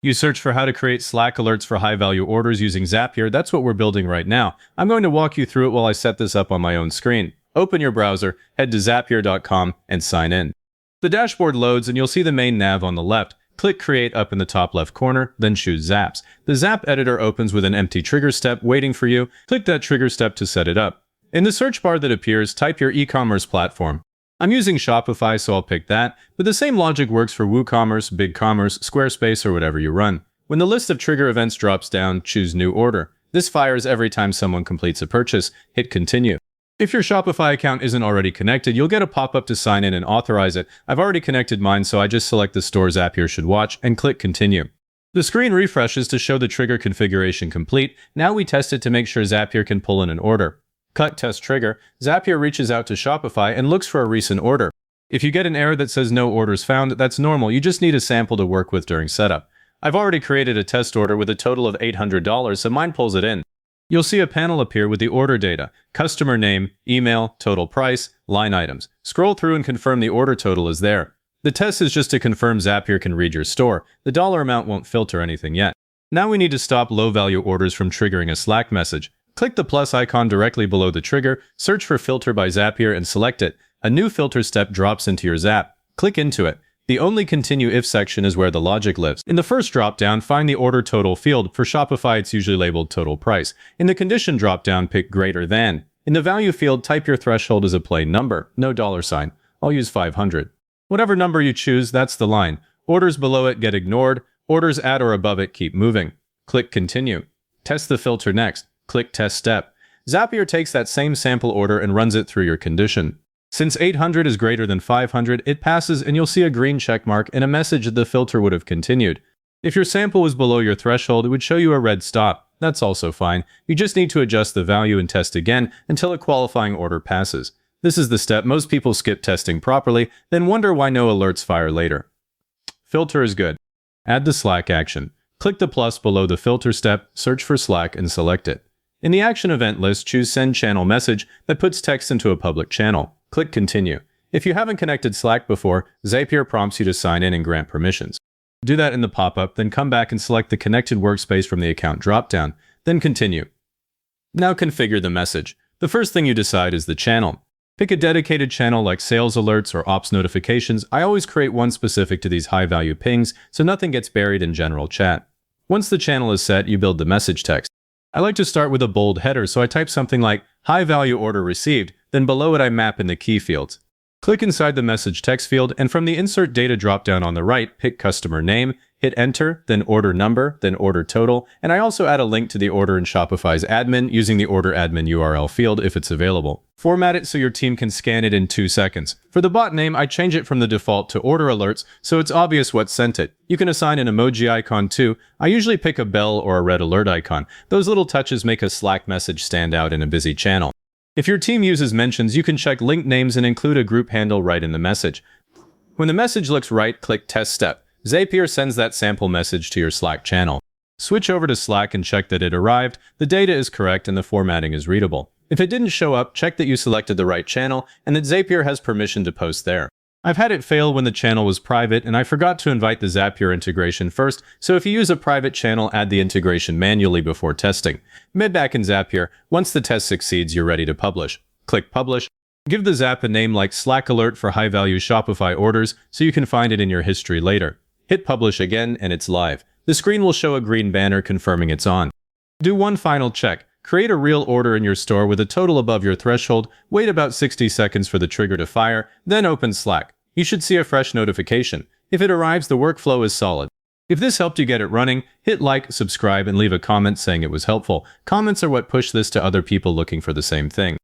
You search for how to create Slack alerts for high-value orders using Zapier. That's what we're building right now. I'm going to walk you through it while I set this up on my own screen. Open your browser, head to zapier.com, and sign in. The dashboard loads and you'll see the main nav on the left. Click Create up in the top left corner, then choose Zaps. The Zap editor opens with an empty trigger step waiting for you. Click that trigger step to set it up. In the search bar that appears, type your e-commerce platform. I'm using Shopify, so I'll pick that, but the same logic works for WooCommerce, BigCommerce, Squarespace, or whatever you run. When the list of trigger events drops down, choose New Order. This fires every time someone completes a purchase. Hit Continue. If your Shopify account isn't already connected, you'll get a pop-up to sign in and authorize it. I've already connected mine, so I just select the store Zapier should watch and click Continue. The screen refreshes to show the trigger configuration complete. Now we test it to make sure Zapier can pull in an order. Cut Test Trigger. Zapier reaches out to Shopify and looks for a recent order. If you get an error that says no orders found, that's normal. You just need a sample to work with during setup. I've already created a test order with a total of $800, so mine pulls it in. You'll see a panel appear with the order data, customer name, email, total price, line items. Scroll through and confirm the order total is there. The test is just to confirm Zapier can read your store. The dollar amount won't filter anything yet. Now we need to stop low-value orders from triggering a Slack message. Click the plus icon directly below the trigger, search for Filter by Zapier and select it. A new filter step drops into your Zap. Click into it. The only continue if section is where the logic lives. In the first dropdown, find the order total field. For Shopify, it's usually labeled total price. In the condition dropdown, pick greater than. In the value field, type your threshold as a plain number, no dollar sign. I'll use 500. Whatever number you choose, that's the line. Orders below it get ignored. Orders at or above it keep moving. Click Continue. Test the filter next. Click Test Step. Zapier takes that same sample order and runs it through your condition. Since 800 is greater than 500, it passes and you'll see a green check mark and a message that the filter would have continued. If your sample was below your threshold, it would show you a red stop. That's also fine. You just need to adjust the value and test again until a qualifying order passes. This is the step most people skip testing properly, then wonder why no alerts fire later. Filter is good. Add the Slack action. Click the plus below the filter step, search for Slack, and select it. In the action event list, choose Send Channel Message that puts text into a public channel. Click Continue. If you haven't connected Slack before, Zapier prompts you to sign in and grant permissions. Do that in the pop-up, then come back and select the Connected Workspace from the account dropdown, then Continue. Now configure the message. The first thing you decide is the channel. Pick a dedicated channel like sales alerts or ops notifications. I always create one specific to these high-value pings, so nothing gets buried in general chat. Once the channel is set, you build the message text. I like to start with a bold header, so I type something like high-value order received, then below it I map in the key fields. Click inside the message text field, and from the Insert Data dropdown on the right, pick Customer Name, hit Enter, then Order Number, then Order Total, and I also add a link to the order in Shopify's admin using the Order Admin URL field if it's available. Format it so your team can scan it in 2 seconds. For the bot name, I change it from the default to Order Alerts so it's obvious what sent it. You can assign an emoji icon too. I usually pick a bell or a red alert icon. Those little touches make a Slack message stand out in a busy channel. If your team uses mentions, you can check linked names and include a group handle right in the message. When the message looks right, click Test Step. Zapier sends that sample message to your Slack channel. Switch over to Slack and check that it arrived, the data is correct, and the formatting is readable. If it didn't show up, check that you selected the right channel and that Zapier has permission to post there. I've had it fail when the channel was private, and I forgot to invite the Zapier integration first, so if you use a private channel, add the integration manually before testing. Mid back in Zapier, once the test succeeds, you're ready to publish. Click Publish. Give the Zap a name like Slack Alert for high-value Shopify orders so you can find it in your history later. Hit Publish again, and it's live. The screen will show a green banner confirming it's on. Do one final check. Create a real order in your store with a total above your threshold, wait about 60 seconds for the trigger to fire, then open Slack. You should see a fresh notification. If it arrives, the workflow is solid. If this helped you get it running, hit like, subscribe, and leave a comment saying it was helpful. Comments are what push this to other people looking for the same thing.